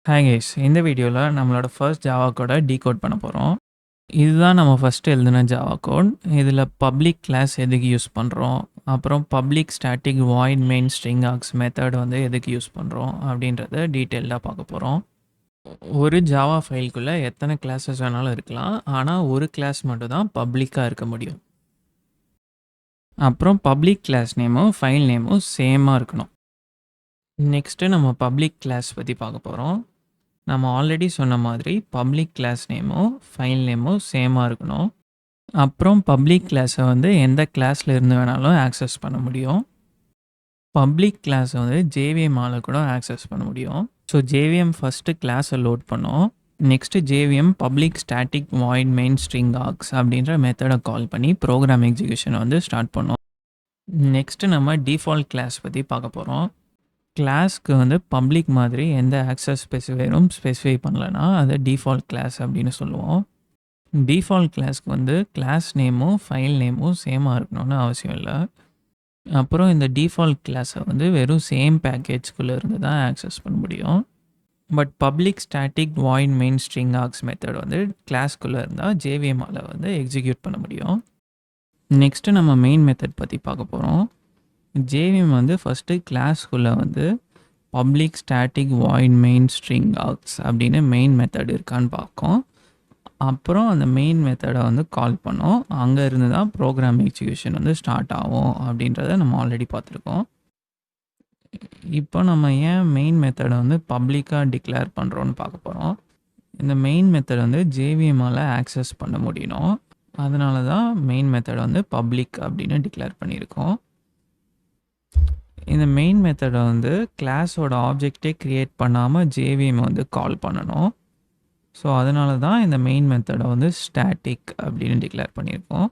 Hi guys, இந்த வீடியோவில் நம்மளோட ஃபர்ஸ்ட் ஜாவா கோடை டீகோட் பண்ண போகிறோம். இதுதான் நம்ம ஃபஸ்ட்டு எழுதின ஜாவா கோட். இதில் பப்ளிக் கிளாஸ் எதுக்கு யூஸ் பண்ணுறோம், அப்புறம் public static void main string args method வந்து எதுக்கு யூஸ் பண்ணுறோம் அப்படின்றத டீட்டெயில்டாக பார்க்க போகிறோம். ஒரு ஜாவா ஃபைல்குள்ளே எத்தனை கிளாஸஸ் வேணாலும் இருக்கலாம், ஆனால் ஒரு கிளாஸ் மட்டும் தான் பப்ளிக்காக இருக்க முடியும். அப்புறம் பப்ளிக் கிளாஸ் நேமும் ஃபைல் நேமும் சேமாக இருக்கணும். நெக்ஸ்ட்டு நம்ம பப்ளிக் கிளாஸ் பற்றி பார்க்க போகிறோம். நம்ம ஆல்ரெடி சொன்ன மாதிரி பப்ளிக் கிளாஸ் நேமும் ஃபைல் நேமும் சேமாக இருக்கணும். அப்புறம் பப்ளிக் கிளாஸை வந்து எந்த கிளாஸில் இருந்து வேணாலும் ஆக்சஸ் பண்ண முடியும். பப்ளிக் கிளாஸை வந்து ஜேவிஎம்மால் கூட ஆக்சஸ் பண்ண முடியும். ஸோ ஜேவிஎம் ஃபஸ்ட்டு கிளாஸை லோட் பண்ணோம். Next JVM public static void main string args அப்படின்ற மெத்தடை கால் பண்ணி ப்ரோக்ராம் எக்ஸிக்யூஷனை வந்து ஸ்டார்ட் பண்ணோம். நெக்ஸ்ட்டு நம்ம டிஃபால்ட் கிளாஸ் பற்றி பார்க்க போகிறோம். கிளாஸ்க்கு வந்து பப்ளிக் மாதிரி எந்த ஆக்சஸ் ஸ்பெசிஃபைரும் ஸ்பெசிஃபை பண்ணலன்னா அதை டிஃபால்ட் கிளாஸ் அப்படின்னு சொல்லுவோம். டிஃபால்ட் கிளாஸ்க்கு வந்து கிளாஸ் நேமும் ஃபைல் நேமும் சேமாக இருக்கணும்னு அவசியம் இல்லை. அப்புறம் இந்த டிஃபால்ட் கிளாஸை வந்து வெறும் சேம் பேக்கேஜ்குள்ளே இருந்து தான் ஆக்சஸ் பண்ண முடியும். But public static void main string args method வந்து கிளாஸ்க்குள்ளே இருந்தால் ஜேவிஎம்மால் வந்து எக்ஸிக்யூட் பண்ண முடியும். நெக்ஸ்ட்டு நம்ம மெயின் மெத்தட் பற்றி பார்க்க போகிறோம். ஜேவிஎம் வந்து ஃபஸ்ட்டு கிளாஸ்க்குள்ளே வந்து public static void main string args அப்படின்னு மெயின் மெத்தட் இருக்கான்னு பார்க்கும். அப்புறம் அந்த மெயின் மெத்தடை வந்து கால் பண்ணோம். அங்கே இருந்து தான் ப்ரோக்ராம் எக்ஸிக்யூஷன் வந்து ஸ்டார்ட் ஆகும் அப்படின்றத நம்ம ஆல்ரெடி பார்த்துருக்கோம். இப்போ நம்ம ஏன் மெயின் மெத்தடை வந்து பப்ளிக்காக டிக்ளேர் பண்ணுறோன்னு பார்க்க போகிறோம். இந்த மெயின் மெத்தட் வந்து ஜேவிஎம்மால் ஆக்சஸ் பண்ண முடியணும். அதனால தான் மெயின் மெத்தடை வந்து பப்ளிக் அப்படின்னு டிக்ளேர் பண்ணியிருக்கோம். இந்த மெயின் மெத்தடை வந்து கிளாஸோட ஆப்ஜெக்டே க்ரியேட் பண்ணாமல் ஜேவிஎம் வந்து கால் பண்ணணும். ஸோ அதனால தான் இந்த மெயின் மெத்தடை வந்து ஸ்டாட்டிக் அப்படின்னு டிக்ளேர் பண்ணியிருக்கோம்.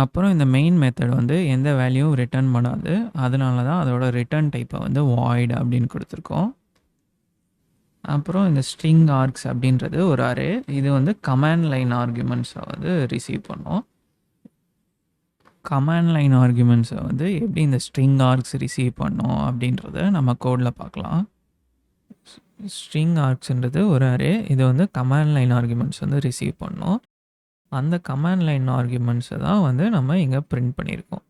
அப்புறம் இந்த மெயின் மெத்தட் வந்து எந்த வேல்யூவும் ரிட்டர்ன் பண்ணாது. அதனால தான் அதோட ரிட்டர்ன் டைப்பை வந்து வாய்ட் அப்படின்னு கொடுத்துருக்கோம். அப்புறம் இந்த ஸ்ட்ரிங் ஆர்க்ஸ் அப்படின்றது ஒரு அரே. இது வந்து கமாண்ட் லைன் ஆர்குமெண்ட்ஸை வந்து ரிசீவ் பண்ணோம். கமாண்ட் லைன் ஆர்குமெண்ட்ஸை வந்து எப்படி இந்த ஸ்ட்ரிங் ஆர்க்ஸ் ரிசீவ் பண்ணோம் அப்படின்றத நம்ம கோடில் பார்க்கலாம். ஸ்ட்ரிங் ஆர்க்ஸ்ன்றது ஒரு அரே. இது வந்து கமாண்ட் லைன் ஆர்குமெண்ட்ஸ் வந்து ரிசீவ் பண்ணோம். அந்த கமாண்ட் லைன் ஆர்குமெண்ட்ஸை தான் வந்து நம்ம இங்கே பிரிண்ட் பண்ணியிருக்கோம்.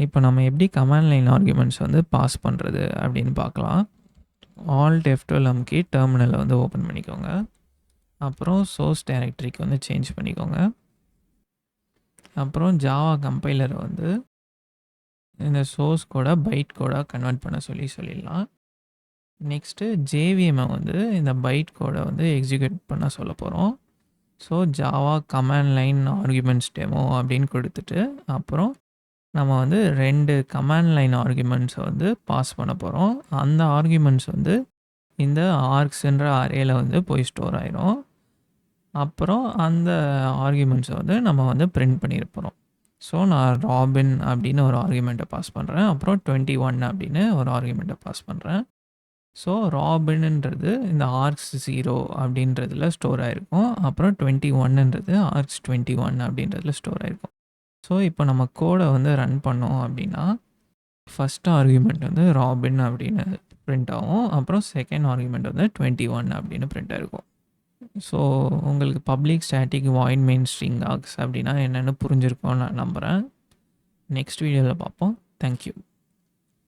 இப்போ நம்ம எப்படி கமாண்ட் லைன் ஆர்குமெண்ட்ஸ் வந்து பாஸ் பண்ணுறது அப்படின்னு பார்க்கலாம். Alt F12 அமுக்கி டெர்மினலை வந்து ஓப்பன் பண்ணிக்கோங்க. அப்புறம் சோர்ஸ் டைரக்டரிக்கு வந்து சேஞ்ச் பண்ணிக்கோங்க. அப்புறம் ஜாவா கம்பைலரை வந்து இந்த சோர்ஸ் கோடை பைட் கோடாக கன்வெர்ட் பண்ண சொல்லிடலாம். நெக்ஸ்ட்டு ஜேவிஎம்மை வந்து இந்த பைட் கோடை வந்து எக்ஸிக்யூட் பண்ண சொல்ல போகிறோம். So Java command line arguments demo அப்படின்னு கொடுத்துட்டு அப்புறம் நம்ம வந்து 2 கமாண்ட் லைன் ஆர்குமெண்ட்ஸை வந்து பாஸ் பண்ண போகிறோம். அந்த ஆர்குமெண்ட்ஸ் வந்து இந்த ஆர்க்ஸ்ன்ற அரேல வந்து போய் ஸ்டோர் ஆயிரும். அப்புறம் அந்த ஆர்குமெண்ட்ஸை வந்து நம்ம வந்து பிரிண்ட் பண்ணியிருப்போம். ஸோ நான் ராபின் அப்படின்னு ஒரு ஆர்குமெண்ட்டை பாஸ் பண்ணுறேன். அப்புறம் 21 அப்படின்னு ஒரு ஆர்குமெண்ட்டை பாஸ் பண்ணுறேன். ஸோ ராபின்ன்றது இந்த ஆர்க்ஸ் 0 அப்படின்றதுல ஸ்டோர் ஆகிருக்கும். அப்புறம் 21ன்றது ஆர்க்ஸ் 21 அப்படின்றதுல ஸ்டோர் ஆகிருக்கும். ஸோ இப்போ நம்ம கோடை வந்து ரன் பண்ணோம் அப்படின்னா ஃபஸ்ட் ஆர்குமெண்ட் வந்து ராபின் அப்படின்னு பிரிண்ட் ஆகும். அப்புறம் செகண்ட் ஆர்குமெண்ட் வந்து 21 அப்படின்னு பிரிண்ட் ஆகிருக்கும். ஸோ உங்களுக்கு public static void main string args அப்படின்னா என்னென்னு புரிஞ்சிருக்கோன்னு நான் நம்புகிறேன். நெக்ஸ்ட் வீடியோவில் பார்ப்போம். தேங்க்யூ.